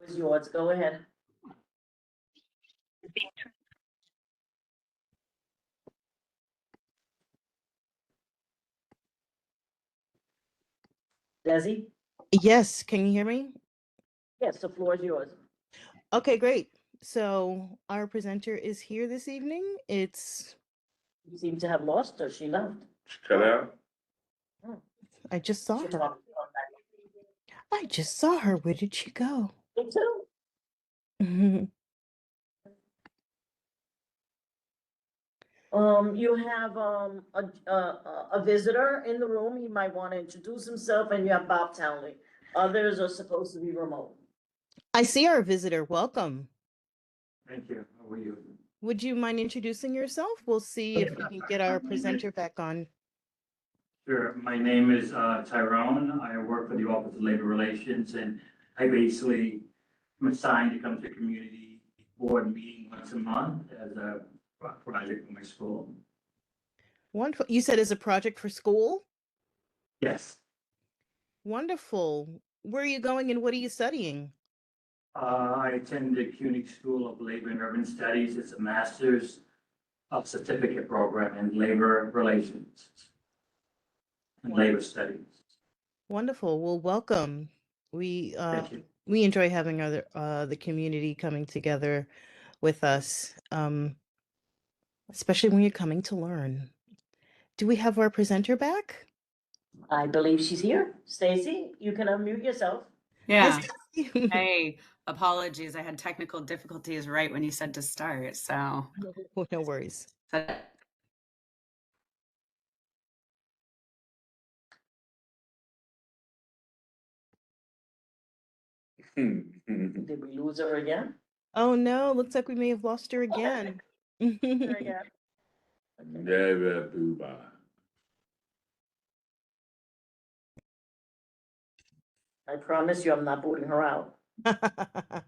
It's yours, go ahead. Desi? Yes, can you hear me? Yes, the floor is yours. Okay, great. So our presenter is here this evening. It's You seem to have lost her, she left. Cut out. I just saw She'll her. talk back. I just saw her. Where did she go? Me too. You have, a visitor in the room, he might want to introduce himself, and you have Bob Townley. Others are supposed to be remote. I see our visitor. Welcome. Thank you. How are you? Would you mind introducing yourself? We'll see if we can get our presenter back on. Sure. My name is Tyrone. I work for the Office of Labor Relations, and I basically am assigned to come to a community board meeting once a month as a project for my school. Wonderful. You said as a project for school? Yes. Wonderful. Where are you going and what are you studying? I attend the CUNY School of Labor and Urban Studies. It's a master's of certificate program in labor relations and labor studies. Wonderful. Well, welcome. Thank you. We enjoy having the community coming together with us, especially when you're coming to learn. Do we have our presenter back? I believe she's here. Stacy, you can unmute yourself. Yeah. Yes. Hey, apologies. I had technical difficulties right when you said to start. So, No worries. Did we lose her again? Oh no, looks like we may have lost her again. Her again. Okay. Never booba. I promise you, I'm not booting her out. Hi,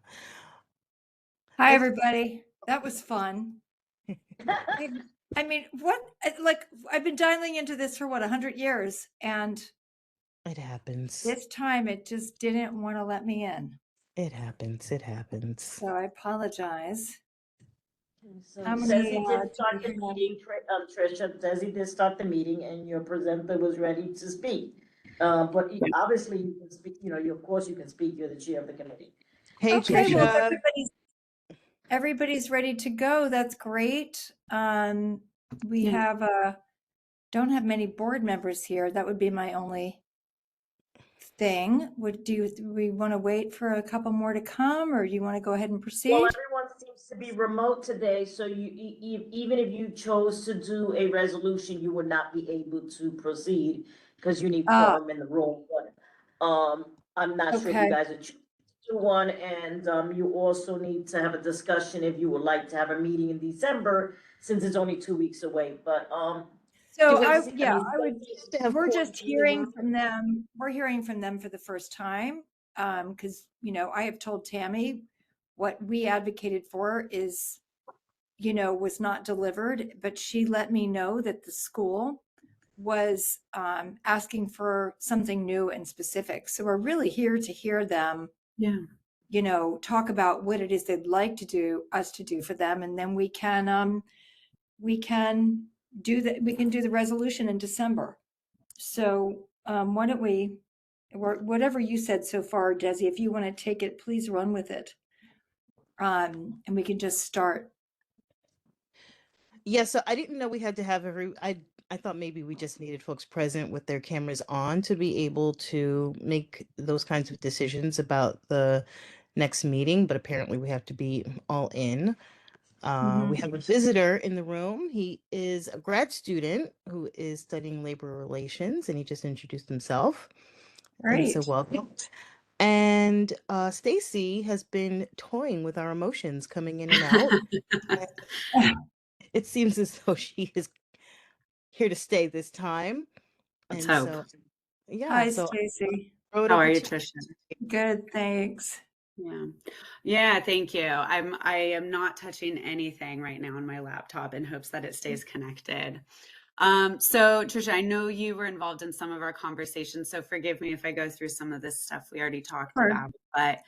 everybody. That was fun. I mean, like, I've been dialing into this for 100 years, and It happens. this time it just didn't want to let me in. It happens. It happens. So I apologize. So How many, Desi do did start the we have? meeting, Tricia, Desi did start the meeting and your presenter was ready to speak. But obviously you can speak, of course you can speak, you're the chair of the committee. Hey, Okay, well, Tricia. everybody's ready to go. That's great. We have don't have many board members here. That would be my only thing. Do we want to wait for a couple more to come, or do you want to go ahead and proceed? Well, everyone seems to be remote today, so even if you chose to do a resolution, you would not be able to proceed because you need quorum in the room. But I'm not sure if Okay. you guys are choosing to do one, and you also need to have a discussion if you would like to have a meeting in December, since it's only 2 weeks away. But So I we're just hearing from them. We're hearing from them for the first time. Because, I have told Tammy what we advocated for is, was not delivered, but she let me know that the school was asking for something new and specific. So we're really here to hear them, talk about what it is they'd like us to do for them. And then we can do the resolution in December. So why don't we, or whatever you said so far, Desi, if you want to take it, please run with it. And we can just start. Yeah, so I didn't know we had to have I thought maybe we just needed folks present with their cameras on to be able to make those kinds of decisions about the next meeting, but apparently we have to be all in. We have a visitor in the room. He is a grad student who is studying labor relations, and he just introduced himself. Great. And so welcome. And Stacy has been toying with our emotions coming in and out. It seems as though she is here to stay this time. Let's and hope. So, yeah. Hi, so Stacy. How are you, Tricia? Good, thanks. Yeah, thank you. I am not touching anything right now on my laptop in hopes that it stays connected. So Tricia, I know you were involved in some of our conversations, so forgive me if I go through some of this stuff we already talked about, but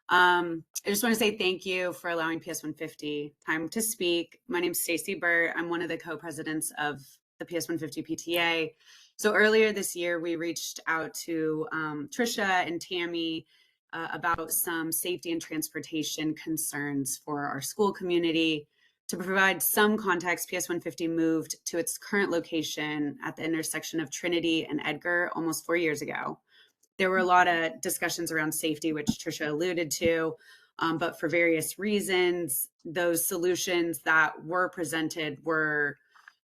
I just want to say thank you for allowing PS 150 time to speak. My name's Stacey Burt. I'm one of the co-presidents of the PS 150 PTA. So earlier this year, we reached out to Trisha and Tammy about some safety and transportation concerns for our school community. To provide some context, PS 150 moved to its current location at the intersection of Trinity and Edgar almost 4 years ago. There were a lot of discussions around safety, which Trisha alluded to, but for various reasons, those solutions that were presented were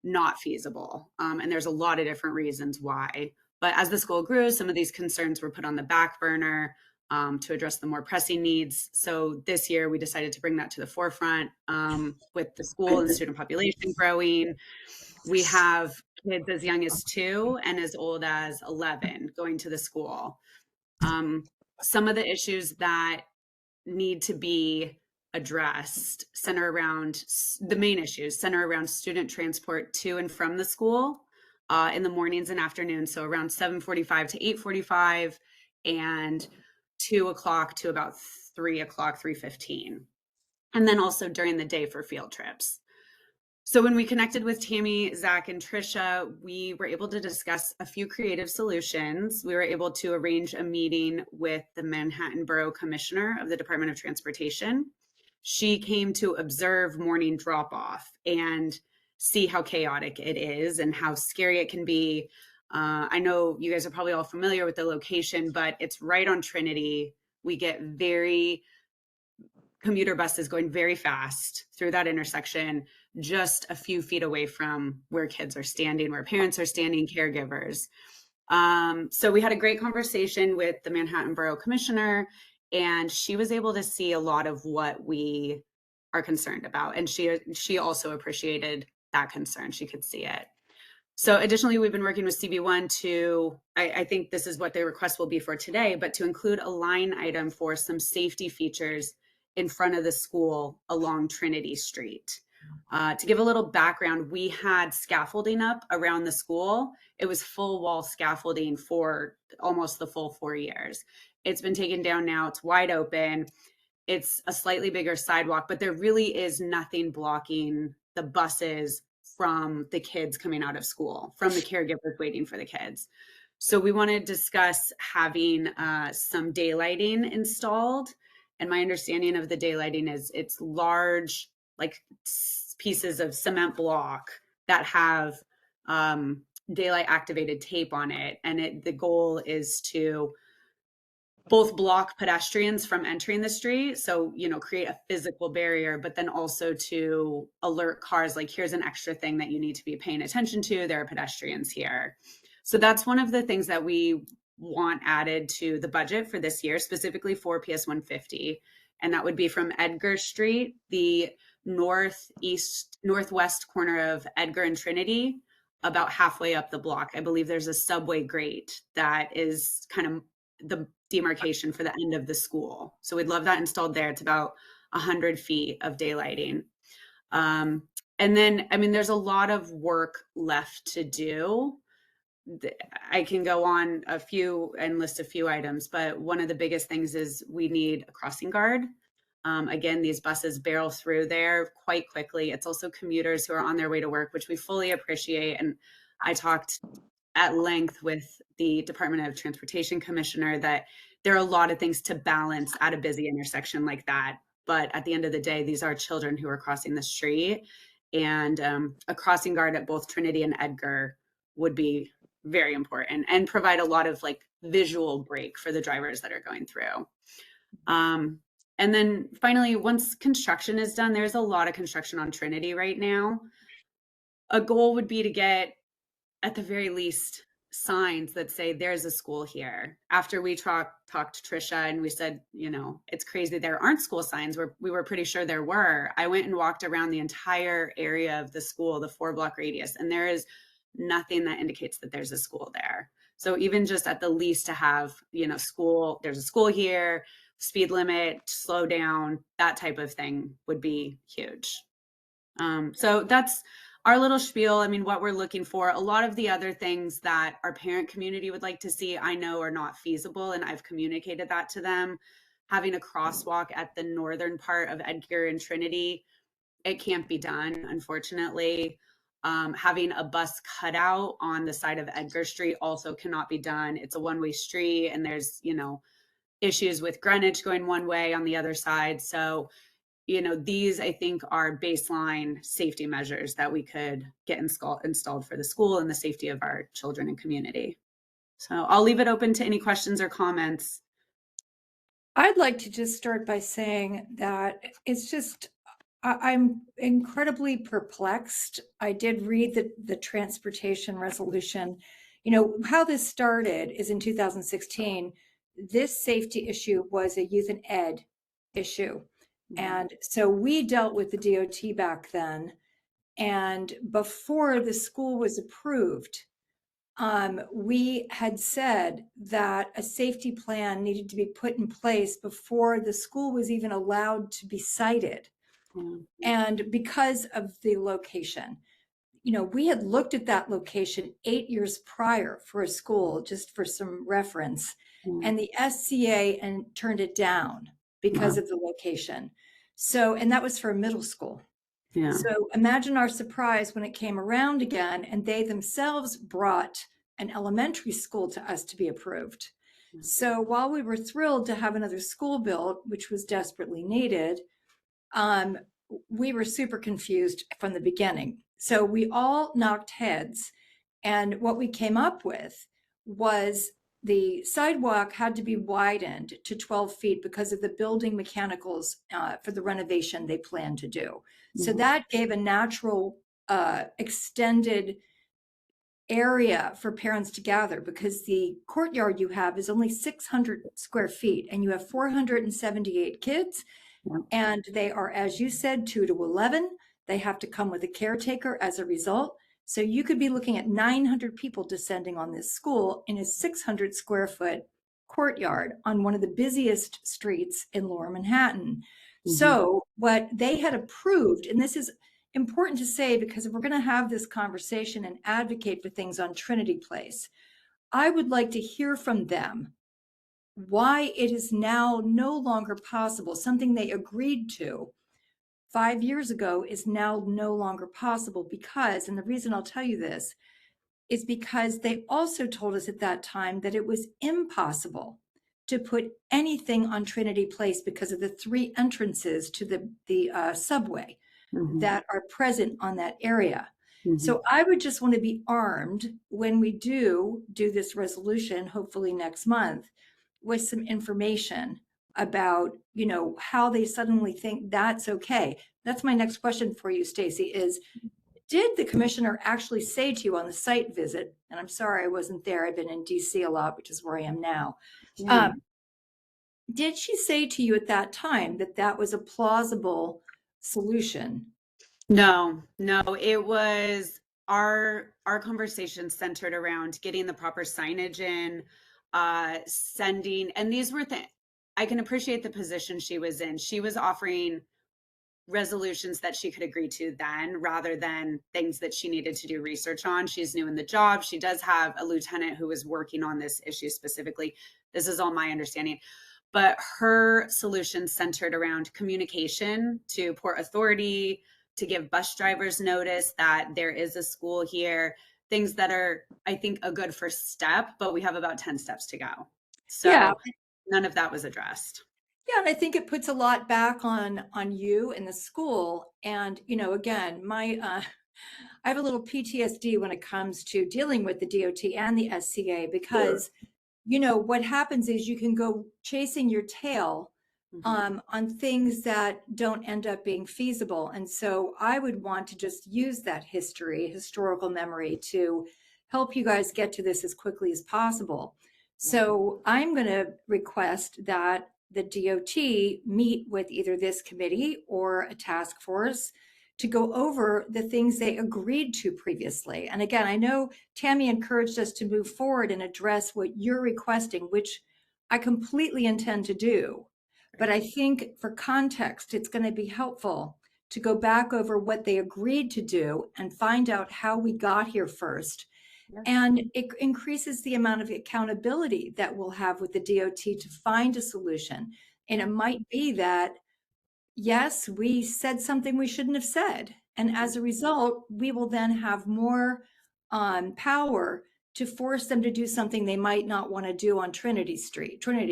not feasible. And there's a lot of different reasons why. But as the school grew, some of these concerns were put on the back burner to address the more pressing needs. So this year we decided to bring that to the forefront with the school and student population growing. We have kids as young as 2 and as old as 11 going to the school. Some of the issues that need to be addressed center around the main issues center around student transport to and from the school in the mornings and afternoons. So around 7:45 to 8:45 and 2 o'clock to about 3 o'clock, 3:15. And then also during the day for field trips. So when we connected with Tammy, Zach, and Trisha, we were able to discuss a few creative solutions. We were able to arrange a meeting with the Manhattan Borough Commissioner of the Department of Transportation. She came to observe morning drop-off and see how chaotic it is and how scary it can be. I know you guys are probably all familiar with the location, but it's right on Trinity. We get commuter buses going very fast through that intersection, just a few feet away from where kids are standing, where parents are standing, caregivers. So we had a great conversation with the Manhattan Borough Commissioner, and she was able to see a lot of what we are concerned about. And she also appreciated that concern. She could see it. So additionally, we've been working with CB1 to, I think this is what their request will be for today, but to include a line item for some safety features in front of the school along Trinity Street. To give a little background, we had scaffolding up around the school. It was full wall scaffolding for almost the full 4 years. It's been taken down now, it's wide open. It's a slightly bigger sidewalk, but there really is nothing blocking the buses from the kids coming out of school, from the caregivers waiting for the kids. So we want to discuss having some daylighting installed. And my understanding of the daylighting is it's large, like pieces of cement block that have daylight activated tape on it. And the goal is to both block pedestrians from entering the street. So, create a physical barrier, but then also to alert cars, like here's an extra thing that you need to be paying attention to. There are pedestrians here. So that's one of the things that we want added to the budget for this year, specifically for PS 150. And that would be from Edgar Street, the northwest corner of Edgar and Trinity, about halfway up the block. I believe there's a subway grate that is kind of the demarcation for the end of the school. So we'd love that installed there. It's about 100 feet of daylighting. And then, there's a lot of work left to do. I can go on and list a few items, but one of the biggest things is we need a crossing guard. Again, these buses barrel through there quite quickly. It's also commuters who are on their way to work, which we fully appreciate. And I talked at length with the Department of Transportation Commissioner that there are a lot of things to balance at a busy intersection like that. But at the end of the day, these are children who are crossing the street, and a crossing guard at both Trinity and Edgar would be very important and provide a lot of visual break for the drivers that are going through. And then finally, once construction is done, there's a lot of construction on Trinity right now. A goal would be to get, at the very least, signs that say there's a school here. After we talked to Trisha and we said, it's crazy there aren't school signs. We were pretty sure there were. I went and walked around the entire area of the school, the 4-block radius, and there is nothing that indicates that there's a school there. So even just at the least to have, school, there's a school here, speed limit, slow down, that type of thing would be huge. So that's our little spiel. What we're looking for. A lot of the other things that our parent community would like to see, I know are not feasible, and I've communicated that to them. having a crosswalk at the northern part of Edgar and Trinity, it can't be done, unfortunately. Having a bus cutout on the side of Edgar Street also cannot be done. It's a one-way street, and there's, issues with Greenwich going one way on the other side. So, these I think are baseline safety measures that we could get installed for the school and the safety of our children and community. So I'll leave it open to any questions or comments. I'd like to just start by saying that it's just, I'm incredibly perplexed. I did read the transportation resolution. How this started is in 2016. This safety issue was a youth and ed issue. And so we dealt with the DOT back then. And before the school was approved, we had said that a safety plan needed to be put in place before the school was even allowed to be sited. And because of the location, we had looked at that location 8 years prior for a school, just for some reference, and the SCA turned it down because of the location. So, and that was for a middle school. Yeah. So imagine our surprise when it came around again and they themselves brought an elementary school to us to be approved. So while we were thrilled to have another school built, which was desperately needed, we were super confused from the beginning. So we all knocked heads, and what we came up with was the sidewalk had to be widened to 12 feet because of the building mechanicals for the renovation they planned to do. So that gave a natural extended area for parents to gather, because the courtyard you have is only 600 square feet and you have 478 kids. And they are, as you said, 2 to 11. They have to come with a caretaker as a result. So you could be looking at 900 people descending on this school in a 600 square foot courtyard on one of the busiest streets in Lower Manhattan. So what they had approved, and this is important to say because if we're going to have this conversation and advocate for things on Trinity Place, I would like to hear from them why it is now no longer possible. Something they agreed to 5 years ago is now no longer possible because, and the reason I'll tell you this, is because they also told us at that time that it was impossible to put anything on Trinity Place because of the 3 entrances to the subway that are present on that area. So I would just want to be armed when we do this resolution, hopefully next month, with some information about, how they suddenly think that's okay. That's my next question for you, Stacy, is did the commissioner actually say to you on the site visit, and I'm sorry I wasn't there, I've been in DC a lot, which is where I am now. Did she say to you at that time that that was a plausible solution? No, it was our conversation centered around getting the proper signage in, sending, and these were I can appreciate the position she was in. She was offering resolutions that she could agree to then rather than things that she needed to do research on. She's new in the job. She does have a lieutenant who is working on this issue specifically. This is all my understanding. But her solution centered around communication to Port Authority, to give bus drivers notice that there is a school here, things that are, I think, a good first step, but we have about 10 steps to go. So none of that was addressed. Yeah, and I think it puts a lot back on you and the school. And, again, I have a little PTSD when it comes to dealing with the DOT and the SCA because, what happens is you can go chasing your tail on things that don't end up being feasible. And so I would want to just use that historical memory to help you guys get to this as quickly as possible. So I'm going to request that the DOT meet with either this committee or a task force to go over the things they agreed to previously. And again, I know Tammy encouraged us to move forward and address what you're requesting, which I completely intend to do. But I think for context, it's going to be helpful to go back over what they agreed to do and find out how we got here first. And it increases the amount of accountability that we'll have with the DOT to find a solution. And it might be that, yes, we said something we shouldn't have said. And as a result, we will then have more power to force them to do something they might not want to do on Trinity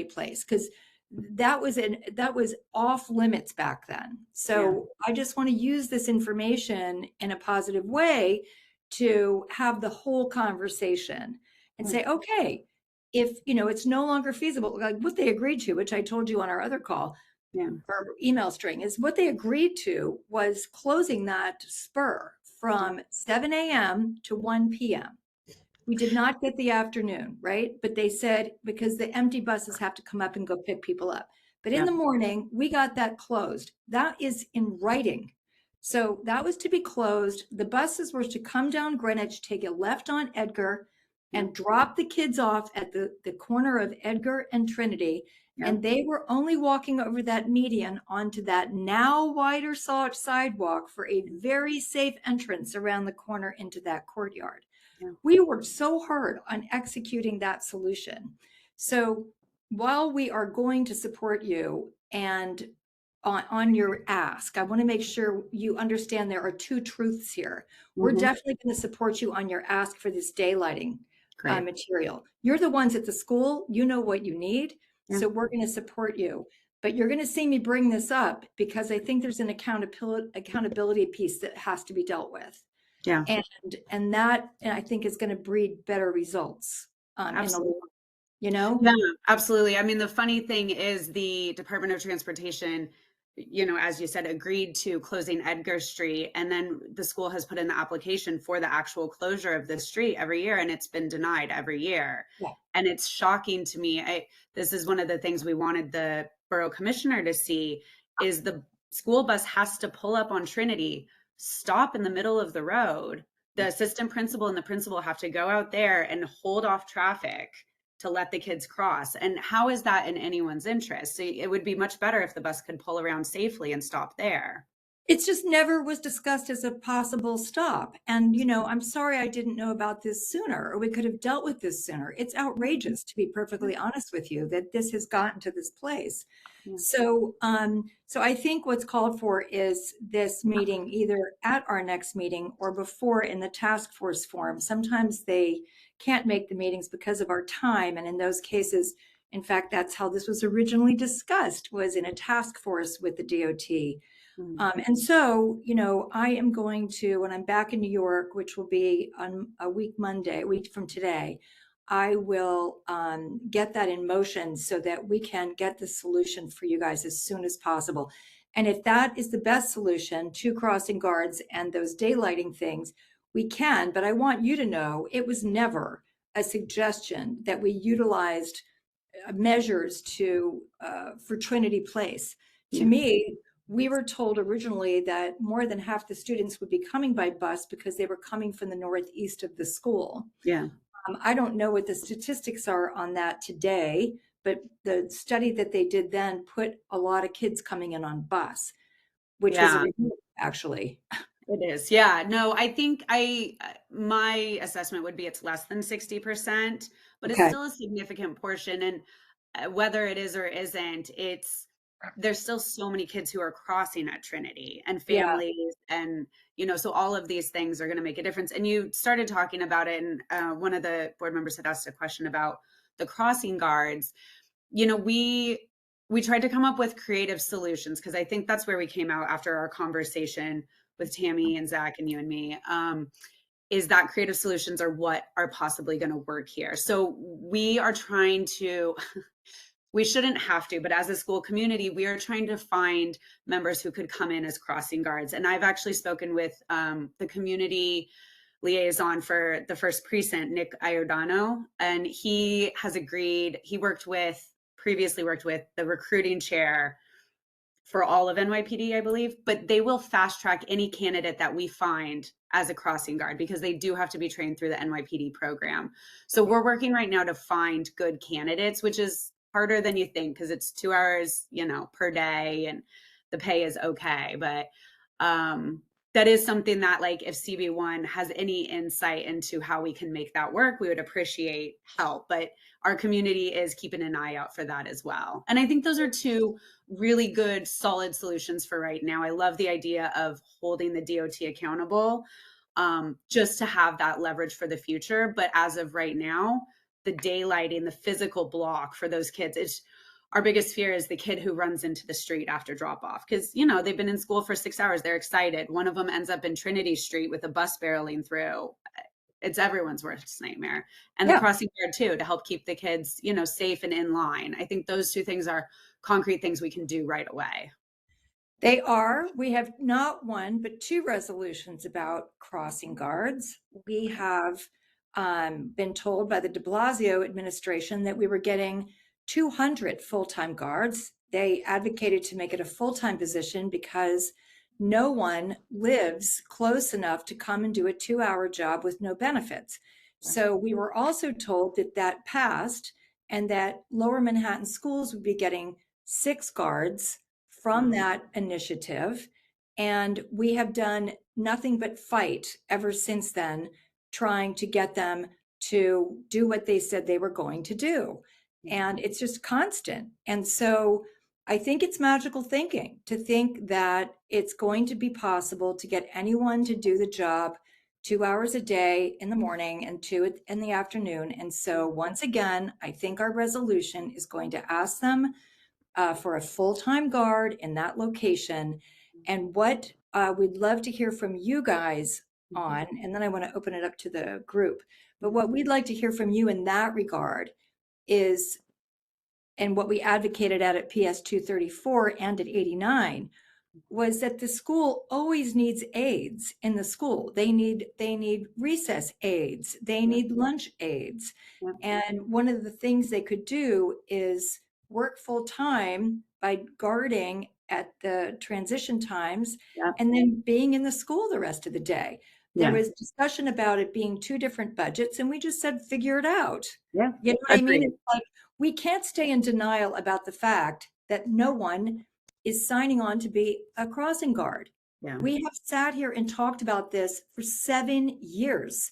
Place, because that was off limits back then. So I just want to use this information in a positive way to have the whole conversation and say, okay, if it's no longer feasible, like what they agreed to, which I told you on our other call, or email string, is what they agreed to was closing that spur from 7 a.m. to 1 p.m. We did not get the afternoon, right? But they said, because the empty buses have to come up and go pick people up. But in the morning, we got that closed. That is in writing. So that was to be closed. The buses were to come down Greenwich, take a left on Edgar, and drop the kids off at the corner of Edgar and Trinity. And they were only walking over that median onto that now wider sidewalk for a very safe entrance around the corner into that courtyard. We worked so hard on executing that solution. So while we are going to support you and on your ask, I want to make sure you understand there are two truths here. We're definitely going to support you on your ask for this daylighting material. You're the ones at the school, you know what you need. So we're going to support you. But you're going to see me bring this up because I think there's an accountability piece that has to be dealt with. And that I think is going to breed better results. Absolutely. Yeah, absolutely. I mean, the funny thing is the Department of Transportation, as you said, agreed to closing Edgar Street. And then the school has put in the application for the actual closure of the street every year. And it's been denied every year. And it's shocking to me. This is one of the things we wanted the borough commissioner to see is the school bus has to pull up on Trinity, stop in the middle of the road. The assistant principal and the principal have to go out there and hold off traffic to let the kids cross. And how is that in anyone's interest? So it would be much better if the bus could pull around safely and stop there. It's just never was discussed as a possible stop. And, I'm sorry I didn't know about this sooner, or we could have dealt with this sooner. It's outrageous, to be perfectly honest with you, that this has gotten to this place. So I think what's called for is this meeting either at our next meeting or before in the task force forum. Sometimes they can't make the meetings because of our time. And in those cases, in fact, that's how this was originally discussed, was in a task force with the DOT. And so, I am going to, when I'm back in New York, which will be on a week from today, I will get that in motion so that we can get the solution for you guys as soon as possible. And if that is the best solution, 2 crossing guards and those daylighting things, we can. But I want you to know it was never a suggestion that we utilized measures for Trinity Place. To me, we were told originally that more than half the students would be coming by bus because they were coming from the northeast of the school. I don't know what the statistics are on that today, but the study that they did then put a lot of kids coming in on bus, which was a relief, actually. It is. Yeah. No, I think my assessment would be it's less than 60%, but it's still a significant portion. And whether it is or isn't, there's still so many kids who are crossing at Trinity and families and, so all of these things are going to make a difference. And you started talking about it. And one of the board members had asked a question about the crossing guards. We tried to come up with creative solutions because I think that's where we came out after our conversation with Tammy and Zach and you and me, is that creative solutions are what are possibly going to work here. So we are trying to, we shouldn't have to, but as a school community, we are trying to find members who could come in as crossing guards. And I've actually spoken with the community liaison for the first precinct, Nick Iordano, and he has agreed. He previously worked with the recruiting chair for all of NYPD, I believe, but they will fast track any candidate that we find as a crossing guard because they do have to be trained through the NYPD program. So we're working right now to find good candidates, which is harder than you think because it's 2 hours, per day and the pay is okay. But that is something that, like, if CB1 has any insight into how we can make that work, we would appreciate help. But our community is keeping an eye out for that as well. And I think those are two really good, solid solutions for right now. I love the idea of holding the DOT accountable, just to have that leverage for the future. But as of right now, the daylighting, the physical block for those kids, it's our biggest fear is the kid who runs into the street after drop off. Cause they've been in school for 6 hours. They're excited. One of them ends up in Trinity Street with a bus barreling through. It's everyone's worst nightmare. And the crossing guard too, to help keep the kids, safe and in line. I think those two things are concrete things we can do right away. They are. We have not one, but two resolutions about crossing guards. We have been told by the de Blasio administration that we were getting 200 full-time guards. They advocated to make it a full-time position because no one lives close enough to come and do a 2-hour job with no benefits. So we were also told that that passed and that Lower Manhattan schools would be getting 6 guards from that initiative. And we have done nothing but fight ever since then, trying to get them to do what they said they were going to do. And it's just constant. And so I think it's magical thinking to think that it's going to be possible to get anyone to do the job 2 hours a day in the morning and 2 in the afternoon. And so once again, I think our resolution is going to ask them for a full-time guard in that location. And what we'd love to hear from you guys on, and then I want to open it up to the group, but what we'd like to hear from you in that regard is, and what we advocated at PS 234 and at 89, was that the school always needs aides in the school. They need recess aides, they need lunch aides. And one of the things they could do is work full time by guarding at the transition times and then being in the school the rest of the day. There was discussion about it being 2 different budgets, and we just said, figure it out. You know what I mean? It's like, we can't stay in denial about the fact that no one is signing on to be a crossing guard. We have sat here and talked about this for 7 years.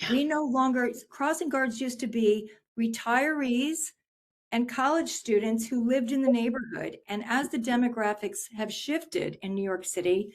We no longer, crossing guards used to be retirees and college students who lived in the neighborhood. And as the demographics have shifted in New York City,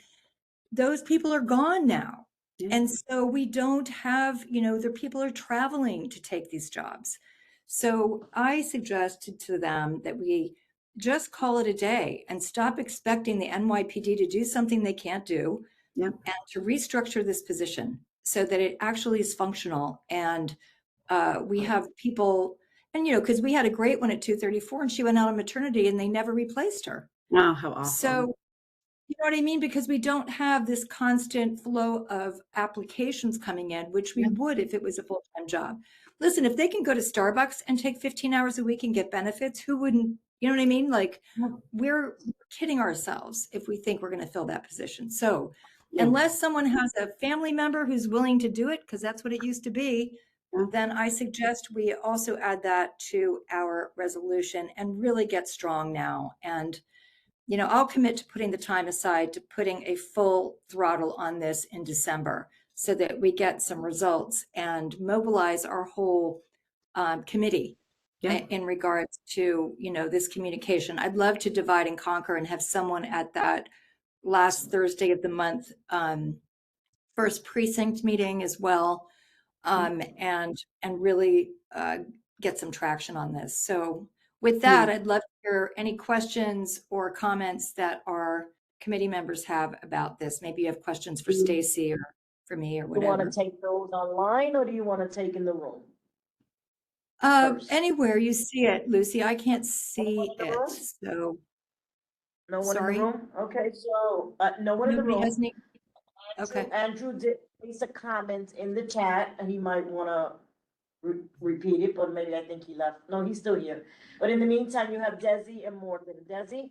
those people are gone now. And so we don't have, the people are traveling to take these jobs. So I suggested to them that we just call it a day and stop expecting the NYPD to do something they can't do, and to restructure this position so that it actually is functional. And we have people, and because we had a great one at 234 and she went out on maternity and they never replaced her. Wow, how awesome. So you know what I mean? Because we don't have this constant flow of applications coming in, which we would if it was a full-time job. Listen, if they can go to Starbucks and take 15 hours a week and get benefits, who wouldn't? You know what I mean? Like, we're kidding ourselves if we think we're going to fill that position. So unless someone has a family member who's willing to do it, because that's what it used to be, then I suggest we also add that to our resolution and really get strong now. And I'll commit to putting the time aside to putting a full throttle on this in December so that we get some results and mobilize our whole committee in regards to, this communication. I'd love to divide and conquer and have someone at that last Thursday of the month, first precinct meeting as well, and really get some traction on this. So with that, I'd love to hear any questions or comments that our committee members have about this. Maybe you have questions for Stacy or for me or Do you want whatever. to take those online or do you want to take in the room? Anywhere you see it, Lucy. I can't see in the it. room? So No one Sorry? in the room? Okay, so, no one in the nobody room. has any. Okay. Andrew did place a comment in the chat and he might want to repeat it, but maybe I think he left. No, he's still here. But in the meantime, you have Desi and Morgan. Desi?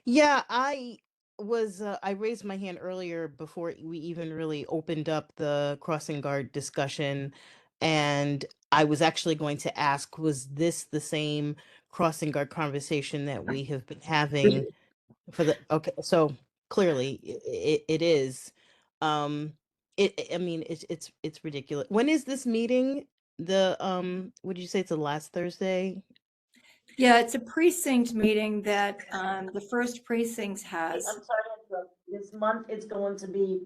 Yeah, I raised my hand earlier before we even really opened up the crossing guard discussion. And I was actually going to ask, was this the same crossing guard conversation that we have been having for okay, so clearly it is. I mean, it's ridiculous. When is this meeting? The what did you say? It's the last Thursday? Yeah, it's a precinct meeting that the first precinct has. I'm sorry, to interrupt. This month it's going to be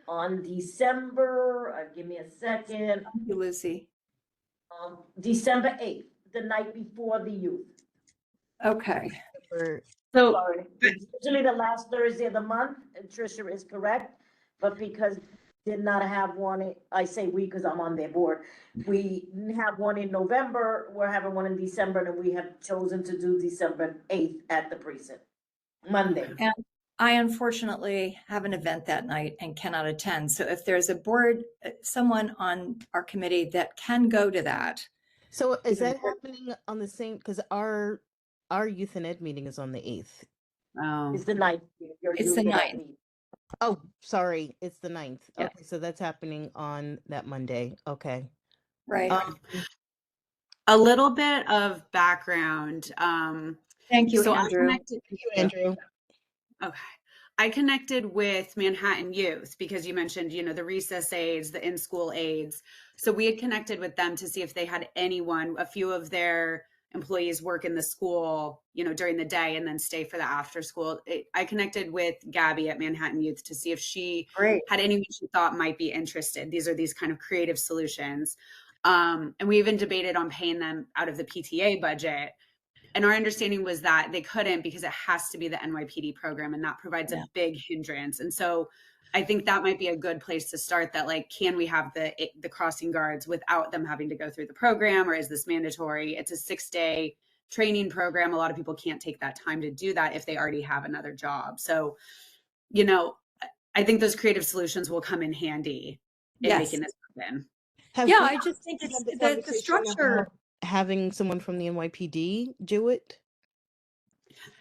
on December, give me a second, Thank you, Lucy. December 8th, the night before the youth. Okay. Or So Sorry, it's usually the last Thursday of the month, and Tricia is correct, but because did not have one, I say we because I'm on their board. We didn't have one in November, we're having one in December, and we have chosen to do December 8th at the precinct, Monday. And I unfortunately have an event that night and cannot attend. So if there's a board, someone on our committee that can go to that. so is Even that happening on the same? Because our youth and ed meeting is on the 8th. It's the 9th. It's the 9th. Oh, sorry, it's the 9th. Yeah. Okay, so that's happening on that Monday. Okay. Right. a little bit of background. Thank you, So I Andrew. connected, Thank you, Andrew. okay. I connected with Manhattan Youth because you mentioned, the recess aides, the in-school aides. So we had connected with them to see if they had anyone, a few of their employees work in the school, during the day and then stay for the after school. I connected with Gabby at Manhattan Youth to see if she Great. had anyone she thought might be interested. These are these kind of creative solutions. And we even debated on paying them out of the PTA budget. And our understanding was that they couldn't because it has to be the NYPD program, and that provides a big hindrance. And so I think that might be a good place to start, that like, can we have the crossing guards without them having to go through the program, or is this mandatory? It's a 6-day training program. A lot of people can't take that time to do that if they already have another job. So, I think those creative solutions will come in handy in Yes. making this happen. Yeah, I just think it's the structure. Having someone from the NYPD do it.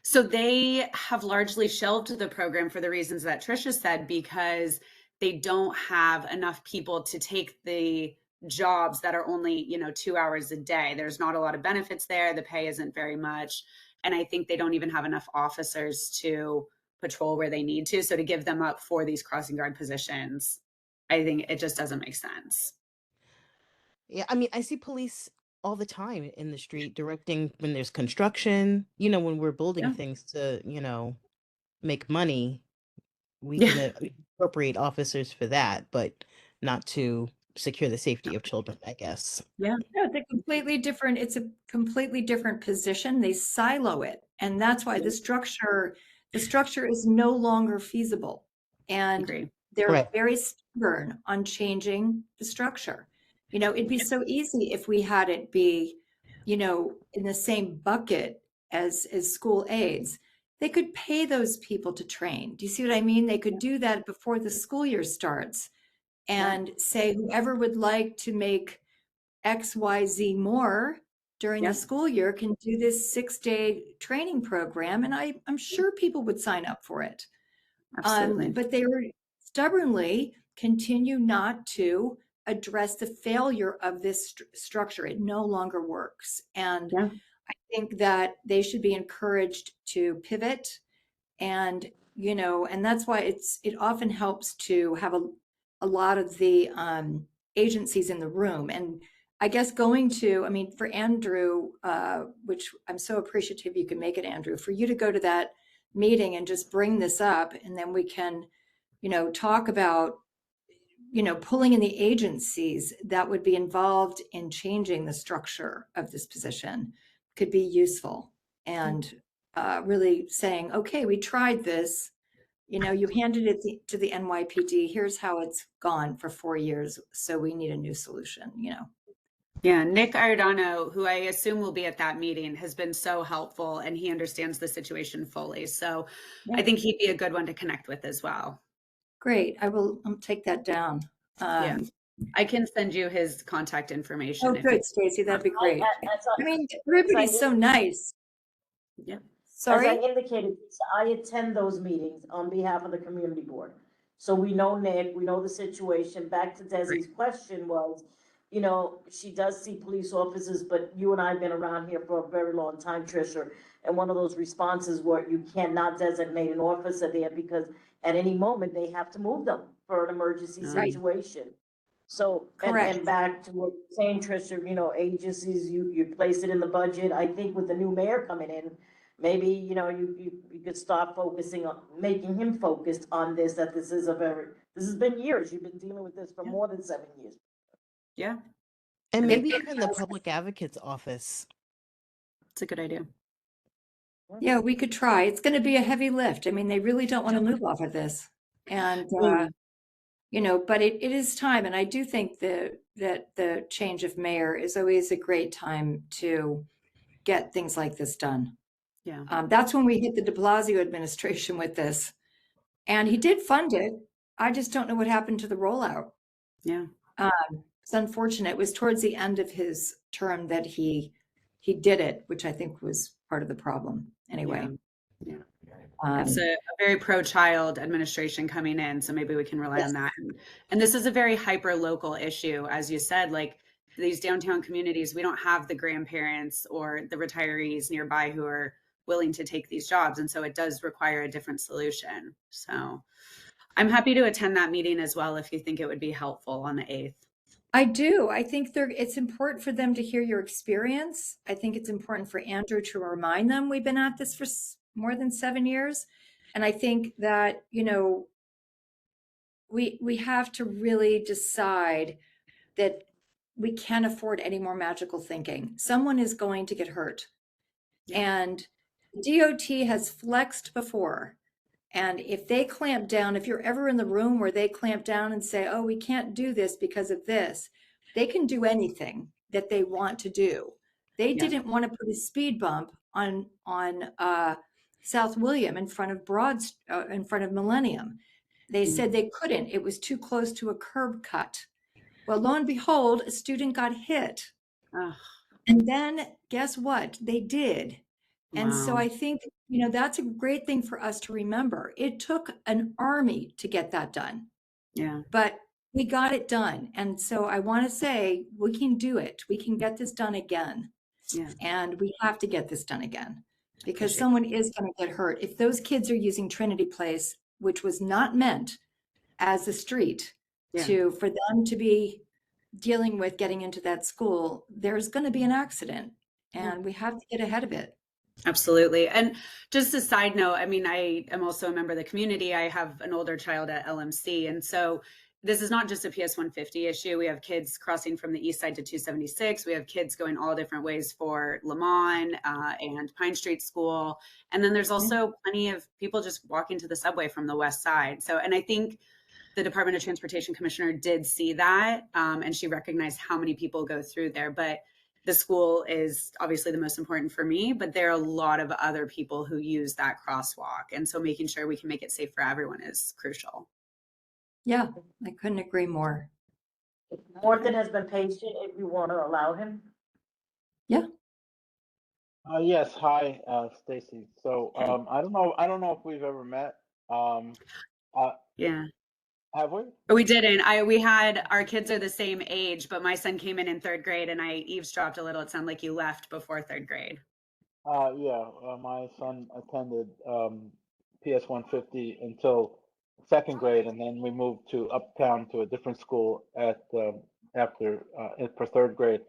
So they have largely shelved the program for the reasons that Tricia said, because they don't have enough people to take the jobs that are only, 2 hours a day. There's not a lot of benefits there. The pay isn't very much. And I think they don't even have enough officers to patrol where they need to. So to give them up for these crossing guard positions, I think it just doesn't make sense. Yeah, I mean, I see police all the time in the street directing when there's construction, when we're building Yeah. things to, make money. We Yeah. can appropriate officers for that, but not to secure the safety of children, I guess. Yeah. No, it's a completely different position. They silo it. And that's why the structure is no longer feasible. And Agree. they're Right. very stubborn on changing the structure. It'd be so easy if we had it be, in the same bucket as school aides. They could pay those people to train. Do you see what I mean? They could do that before the school year starts and say whoever would like to make XYZ more during Yeah. the school year can do this 6-day training program. And I'm sure people would sign up for it. Absolutely. But they were stubbornly continue not to address the failure of this structure. It no longer works. And Yeah. I think that they should be encouraged to pivot, and and that's why it often helps to have a lot of the agencies in the room. And I guess for Andrew, which I'm so appreciative you can make it, Andrew, for you to go to that meeting and just bring this up, and then we can talk about pulling in the agencies that would be involved in changing the structure of this position could be useful. And really saying, okay, we tried this, you handed it to the NYPD, here's how it's gone for 4 years, so we need a new solution. Yeah, Nick Iordano, who I assume will be at that meeting, has been so helpful, and he understands the situation fully. So I think he'd be a good one to connect with as well. Great. I will take that down. Yeah. I can send you his contact information. Oh, if good, you- Stacy. That'd be great. As I mean, everybody's so nice. Yeah. Sorry. As I indicated, I attend those meetings on behalf of the community board. So we know Nick, we know the situation. Back to Desi's question was, you know, she does see police officers, but you and I have been around here for a very long time, Tricia. And one of those responses where you cannot designate an officer there because at any moment they have to move them for an emergency Right. situation. So, Correct. and back to what you're saying, Tricia, you know, agencies, you place it in the budget. I think with the new mayor coming in, maybe, you know, you could start focusing on, making him focused on this, that this is this has been years. You've been dealing with this for more than 7 years. Yeah, And I maybe think even the public advocate's office. it's a good idea. Yeah, we could try. It's going to be a heavy lift. I mean, they really don't want to move off of this. And, you know, but it is time. And I do think that the change of mayor is always a great time to get things like this done. Yeah. That's when we hit the de Blasio administration with this. And he did fund it. I just don't know what happened to the rollout. Yeah. It's unfortunate. It was towards the end of his term that he did it, which I think was part of the problem. Anyway. Yeah. Um, It's a very pro-child administration coming in, so maybe we can rely on that. And this is a very hyper-local issue, as you said, like these downtown communities, we don't have the grandparents or the retirees nearby who are willing to take these jobs. And so it does require a different solution. So I'm happy to attend that meeting as well if you think it would be helpful on the 8th. I do. I think it's important for them to hear your experience. I think it's important for Andrew to remind them we've been at this for more than 7 years. And I think that, you know, we have to really decide that we can't afford any more magical thinking. Someone is going to get hurt. And DOT has flexed before. And if they clamp down, if you're ever in the room where they clamp down and say, oh, we can't do this because of this, they can do anything that they want to do. They didn't want to put a speed bump on South William in front of Millennium. They said they couldn't. It was too close to a curb cut. Well, lo and behold, a student got hit. Ugh. And then guess what? They did. And so Wow. I think, you know, that's a great thing for us to remember. It took an army to get that done, Yeah. but we got it done. And so I want to say we can do it. We can get this done again. Yeah. And we have to get this done again because Appreciate someone is going to get hurt. If those kids are using Trinity Place, which was not meant as a street for them to be dealing with getting into that school, there's going to be an accident and we have to get ahead of it. Absolutely. And just a side note, I mean, I am also a member of the community. I have an older child at LMC. And so this is not just a PS 150 issue. We have kids crossing from the east side to 276. We have kids going all different ways for Lamont and Pine Street School. And then there's also plenty of people just walking to the subway from the west side. So, and I think the Department of Transportation Commissioner did see that, and she recognized how many people go through there. But the school is obviously the most important for me, but there are a lot of other people who use that crosswalk. And so making sure we can make it safe for everyone is crucial. Yeah, I couldn't agree more. Morton has been patient if you want to allow him. Yeah. Yes, hi, Stacy. So I don't know if we've ever met. Yeah. Have we? We didn't. We had, our kids are the same age, but my son came in 3rd grade and I eavesdropped a little. It sounded like you left before 3rd grade. Yeah, my son attended PS 150 until 2nd grade, and then we moved to Uptown to a different school at for 3rd grade.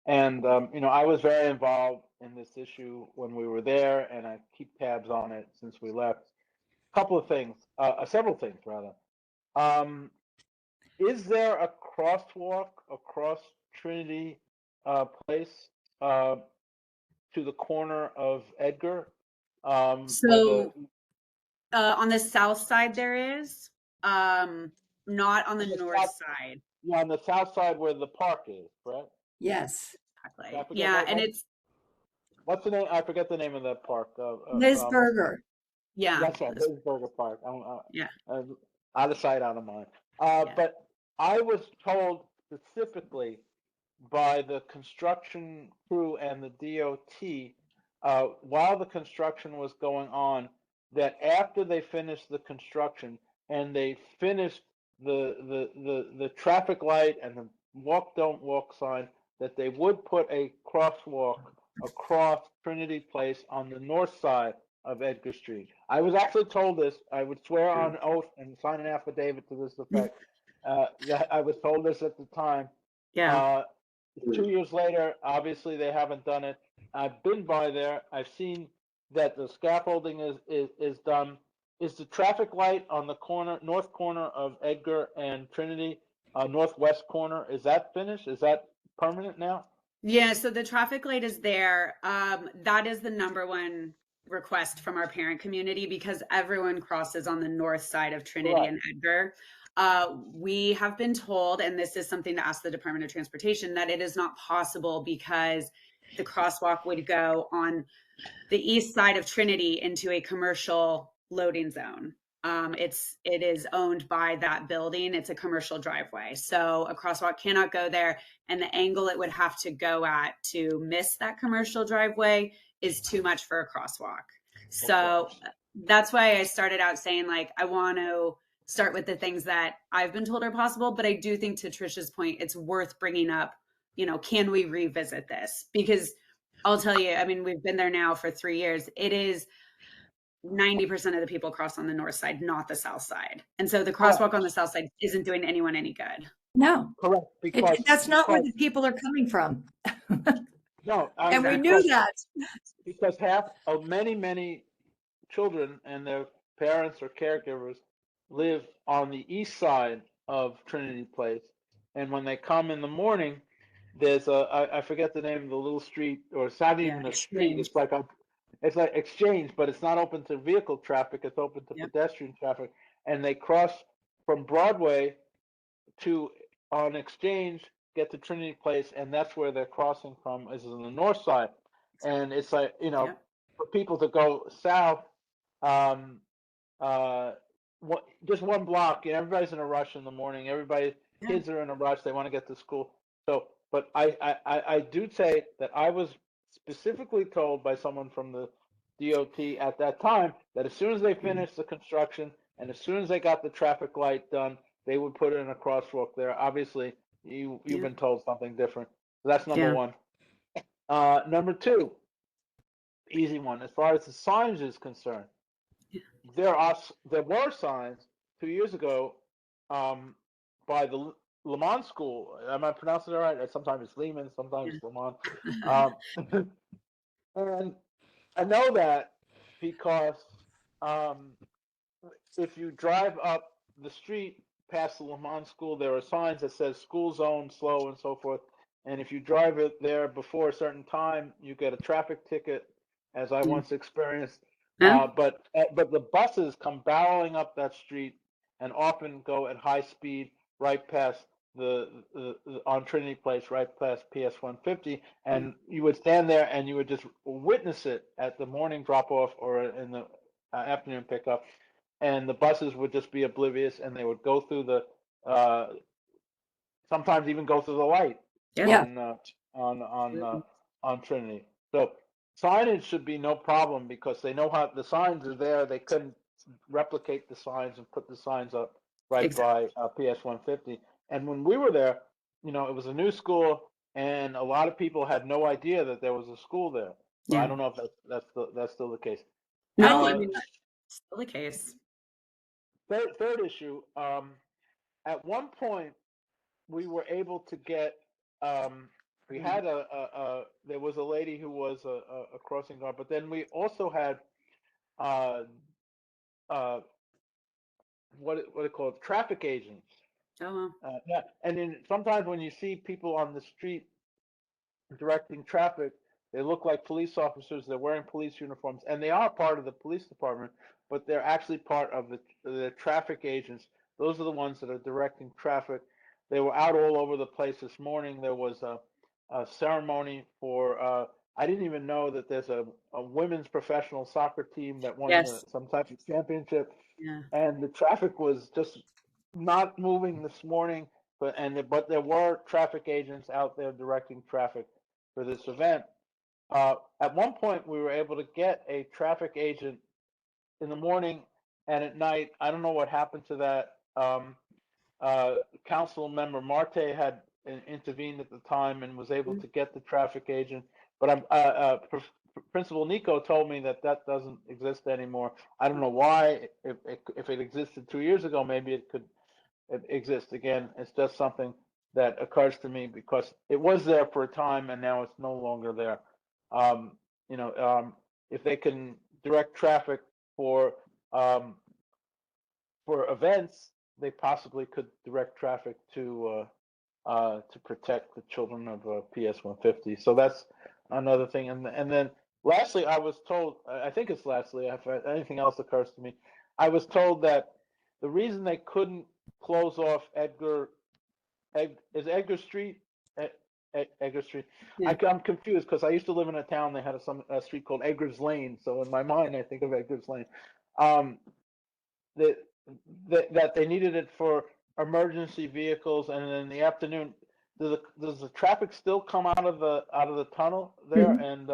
And you know, I was very involved in this issue when we were there, and I keep tabs on it since we left. Several things rather. Is there a crosswalk across Trinity Place to the corner of Edgar? So on the south side there is, not on the north side. Yeah, on the south side where the park is, correct? Yes. Exactly. Yeah, and it's, what's the name? I forget the name of that park. Liz Berger. yeah. That's right, Liz Berger Park. Yeah. Out of sight, out of mind. But I was told specifically by the construction crew and the DOT while the construction was going on, that after they finished the construction and they finished the traffic light and the walk, don't walk sign, that they would put a crosswalk across Trinity Place on the north side of Edgar Street. I was actually told this, I would swear on oath and sign an affidavit to this effect, that I was told this at the time. Yeah. 2 years later, obviously they haven't done it. I've been by there. I've seen that the scaffolding is done. Is the traffic light on the corner, north corner of Edgar and Trinity, northwest corner, is that finished? Is that permanent now? Yeah, so the traffic light is there. That is the number one request from our parent community because everyone crosses on the north side of Trinity Correct. and Edgar. We have been told, and this is something to ask the Department of Transportation, that it is not possible because the crosswalk would go on the east side of Trinity into a commercial loading zone. It is owned by that building. It's a commercial driveway. So a crosswalk cannot go there. And the angle it would have to go at to miss that commercial driveway is too much for a crosswalk. So that's why I started out saying, like, I want to start with the things that I've been told are possible. But I do think, to Trisha's point, it's worth bringing up, can we revisit this? Because I'll tell you, I mean, we've been there now for 3 years. It is 90% of the people cross on the north side, not the south side. And so the crosswalk on the south side isn't doing anyone any good. No, Correct, because that's not where the people are coming from. no, And we knew that. because many children and their parents or caregivers live on the east side of Trinity Place, and when they come in the morning, there's I forget the name of the little street, or it's not even a street. Exchange. It's like Exchange, but it's not open to vehicle traffic. It's open to Yep. pedestrian traffic, and they cross from Broadway to on Exchange, get to Trinity Place, and that's where they're crossing from, is on the north side. And it's like, Yep. for people to go south, just one block, everybody's in a rush in the morning. Yeah. Kids are in a rush. They want to get to school. So, but I do say that I was specifically told by someone from the DOT at that time that as soon as they finished the construction and as soon as they got the traffic light done, they would put in a crosswalk there. Obviously, you've Yeah. been told something different. So that's number Yeah. one. Number two, easy one. As far as the signage is concerned, Yeah. there were signs 2 years ago by the Lemon School. Am I pronouncing it right? Sometimes it's Lehman, sometimes it's Lemon. And I know that because if you drive up the street past the Lemon School, there are signs that says school zone, slow, and so forth. And if you drive it there before a certain time, you get a traffic ticket, as I once experienced. Yeah. But the buses come barreling up that street and often go at high speed right past the on Trinity Place, right past PS 150, and you would stand there and you would just witness it at the morning drop off or in the afternoon pickup, and the buses would just be oblivious and they would go through the sometimes even go through the light Yeah. on Trinity. So signage should be no problem because they know how the signs are there. They couldn't replicate the signs and put the signs up right Exactly. by PS 150. And when we were there, it was a new school, and a lot of people had no idea that there was a school there. So Yeah. I don't know if that's still the case. No, I mean, that's still the case. Third issue. At one point, we were able to get. We had there was a lady who was a crossing guard, but then we also had what it called, traffic agents. Oh, well. Yeah, and then sometimes when you see people on the street directing traffic, they look like police officers. They're wearing police uniforms, and they are part of the police department, but they're actually part of the traffic agents. Those are the ones that are directing traffic. They were out all over the place this morning. There was a ceremony for. I didn't even know that there's a women's professional soccer team that won Yes. some type of championship, Yeah. and the traffic was just not moving this morning. But there were traffic agents out there directing traffic for this event. At one point, we were able to get a traffic agent in the morning and at night. I don't know what happened to that. Council member Marte had intervened at the time and was able to get the traffic agent. But Principal Nico told me that that doesn't exist anymore. I don't know why. If it existed 2 years ago, maybe it could exist again. It's just something that occurs to me because it was there for a time and now it's no longer there. If they can direct traffic for events, they possibly could direct traffic to protect the children of PS 150. So that's another thing. And then lastly, I was told, I think it's lastly, if anything else occurs to me, I was told that the reason they couldn't close off Edgar Street? Edgar Street. Yeah. I'm confused because I used to live in a town. They had a street called Edgar's Lane. So in my mind, I think of Edgar's Lane. That they needed it for emergency vehicles, and in the afternoon, does the traffic still come out of the tunnel there and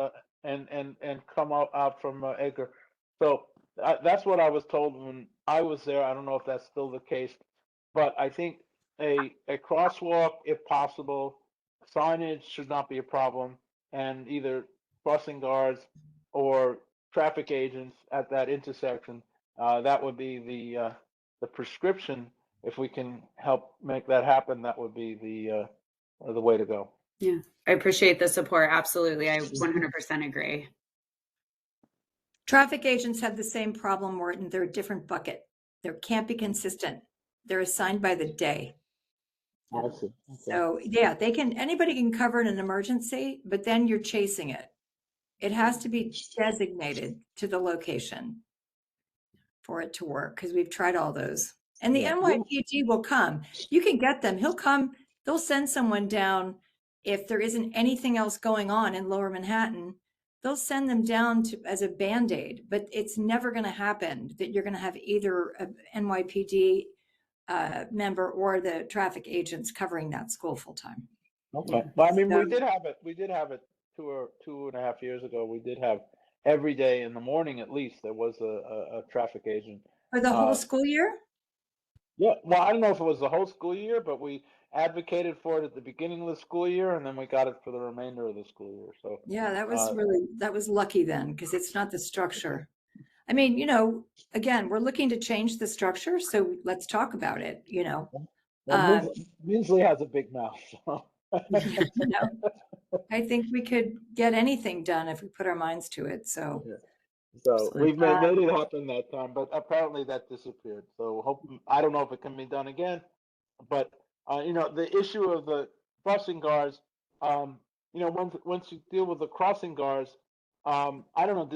come out from Edgar? So that's what I was told when I was there. I don't know if that's still the case, but I think a crosswalk, if possible, signage should not be a problem, and either crossing guards or traffic agents at that intersection. That would be the prescription. If we can help make that happen, that would be the way to go. Yeah, I appreciate the support. Absolutely. I 100% agree. Traffic agents have the same problem, Morton. They're a different bucket. They can't be consistent. They're assigned by the day. I see. Okay. So yeah, anybody can cover an emergency, but then you're chasing it. It has to be designated to the location for it to work, because we've tried all those. And the Yeah. NYPD will come. You can get them. He'll come. They'll send someone down if there isn't anything else going on in Lower Manhattan. They'll send them down as a Band-Aid, but it's never going to happen that you're going to have either an NYPD member or the traffic agents covering that school full time. Okay. Well, I mean, So- we did have it 2.5 years ago. We did have every day in the morning, at least, there was a traffic agent. For the whole school year? Yeah. Well, I don't know if it was the whole school year, but we advocated for it at the beginning of the school year, and then we got it for the remainder of the school year. So Yeah, that was lucky then, because it's not the structure. I mean, again, we're looking to change the structure, so let's talk about it, well, Minsley has a big mouth. So. I think we could get anything done if we put our minds to it. So, So we've made it happen that time, but apparently that disappeared. So I don't know if it can be done again, but the issue of the crossing guards, once you deal with the crossing guards, I don't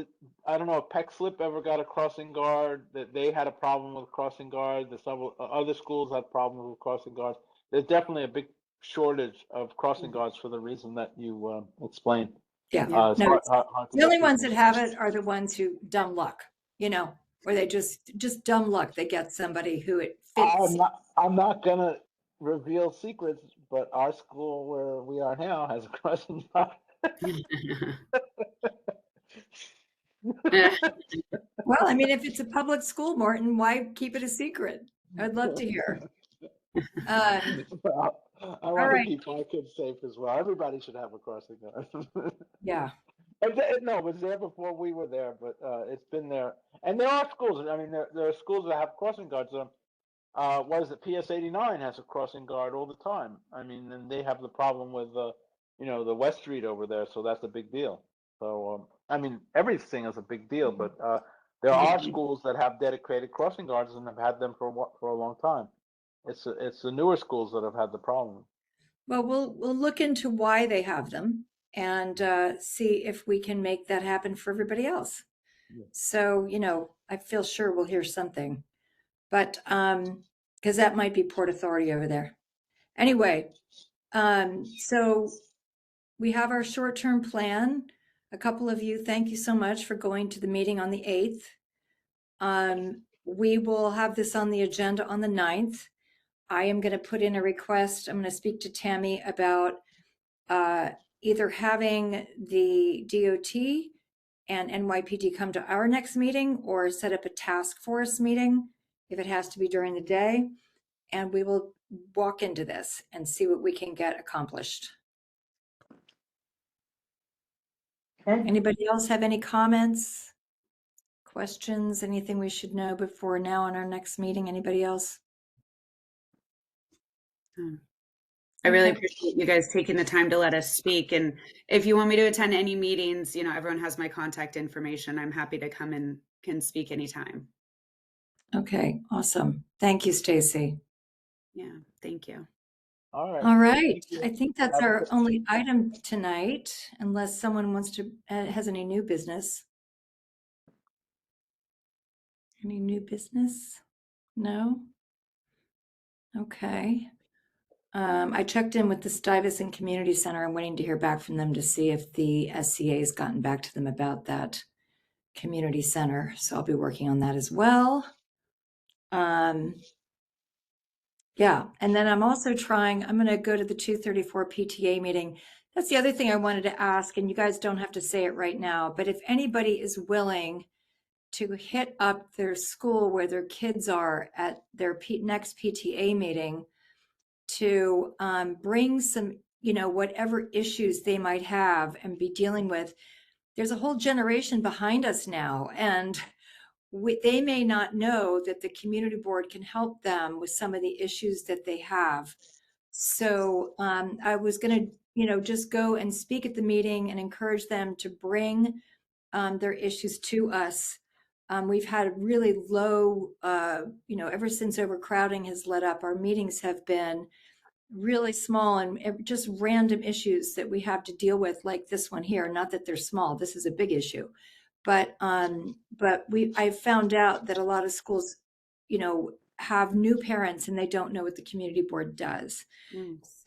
know if Peck Slip ever got a crossing guard, that they had a problem with crossing guards. The several other schools had problems with crossing guards. There's definitely a big shortage of crossing guards for the reason that you explained. yeah. No, The only ones that have it are the ones who dumb luck, where they just dumb luck. They get somebody who it fits. I'm not gonna reveal secrets, but our school where we are now has a crossing guard. Well, I mean, if it's a public school, Morton, why keep it a secret? I'd love to hear. Well, I want right. to keep my kids safe as well. Everybody should have a crossing guard. Yeah. No, it was there before we were there, but it's been there. And there are schools. I mean, there are schools that have crossing guards. What is it? PS 89 has a crossing guard all the time. I mean, and they have the problem with the West Street over there, so that's a big deal. So I mean, everything is a big deal, but there are schools that have dedicated crossing guards and have had them for a long time. It's the newer schools that have had the problem. Well, we'll look into why they have them and see if we can make that happen for everybody else. Yeah. So, I feel sure we'll hear something, but because that might be Port Authority over there. Anyway, so we have our short-term plan. A couple of you, thank you so much for going to the meeting on the 8th. We will have this on the agenda on the 9th. I am going to put in a request. I'm going to speak to Tammy about either having the DOT and NYPD come to our next meeting or set up a task force meeting if it has to be during the day. And we will walk into this and see what we can get accomplished. Okay. Anybody else have any comments, questions, anything we should know before now on our next meeting? Anybody else? I really Okay. appreciate you guys taking the time to let us speak. And if you want me to attend any meetings, you know, everyone has my contact information. I'm happy to come and can speak anytime. Okay, awesome. Thank you, Stacy. Yeah, thank you. All right. All right, Thank you. I think that's Have a our good- only item tonight, unless someone wants to, has any new business. Any new business? No? Okay. I checked in with the Stuyvesant Community Center. I'm waiting to hear back from them to see if the SCA has gotten back to them about that community center. So I'll be working on that as well. Yeah, and then I'm also trying, I'm going to go to the 234 PTA meeting. That's the other thing I wanted to ask, and you guys don't have to say it right now, but if anybody is willing to hit up their school where their kids are at their next PTA meeting to bring some, you know, whatever issues they might have and be dealing with. There's a whole generation behind us now, and they may not know that the community board can help them with some of the issues that they have. So I was going to, you know, just go and speak at the meeting and encourage them to bring their issues to us. We've had really low, you know, ever since overcrowding has let up, our meetings have been really small and just random issues that we have to deal with, like this one here. Not that they're small, this is a big issue. But I found out that a lot of schools, you know, have new parents and they don't know what the community board does.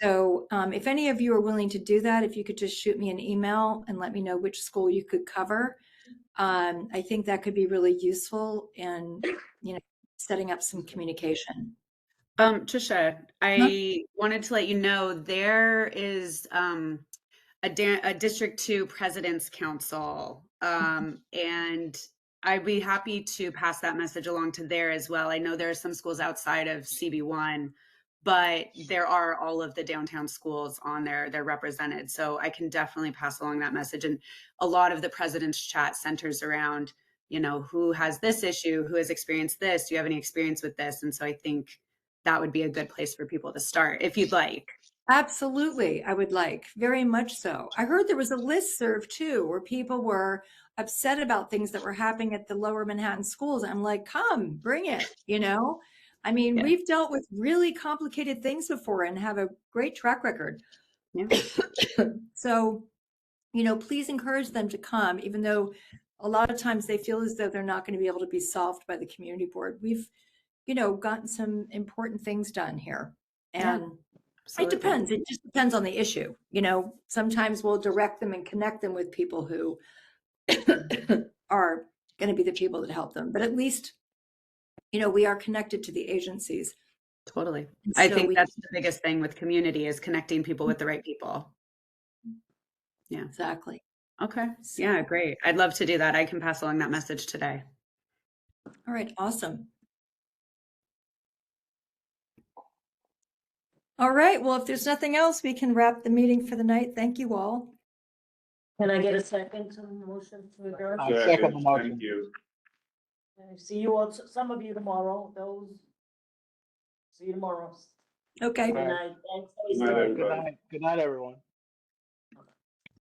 So if any of you are willing to do that, if you could just shoot me an email and let me know which school you could cover, I think that could be really useful in, you know, setting up some communication. Trisha, I wanted to let you know there is a District 2 President's Council, and I'd be happy to pass that message along to there as well. I know there are some schools outside of CB1, but there are all of the downtown schools on there. They're represented. So I can definitely pass along that message. And a lot of the President's Chat centers around, you know, who has this issue, who has experienced this, do you have any experience with this? And so I think that would be a good place for people to start if you'd like. Absolutely, I would like, very much so. I heard there was a listserv too, where people were upset about things that were happening at the lower Manhattan schools. I'm like, come, bring it, you know? I mean, Yeah. we've dealt with really complicated things before and have a great track record. Yeah. So, you know, please encourage them to come, even though a lot of times they feel as though they're not going to be able to be solved by the community board. We've, you know, gotten some important things done here. And Absolutely. it depends. It just depends on the issue. You know, sometimes we'll direct them and connect them with people who are going to be the people that help them. But at least, you know, we are connected to the agencies. Totally. And I so think we- that's the biggest thing with community is connecting people with the right people. Yeah. Exactly. Okay. Yeah, great. I'd love to do that. I can pass along that message today. All right. Awesome. All right. Well, if there's nothing else, we can wrap the meeting for the night. Thank you all. Can I get a second to the motion to adjourn? I second the Thank motion. you. Okay, see you all, some of you tomorrow, see you tomorrow. Okay. Good night. Thanks, Good night, Stacy. everybody. Good night, everyone.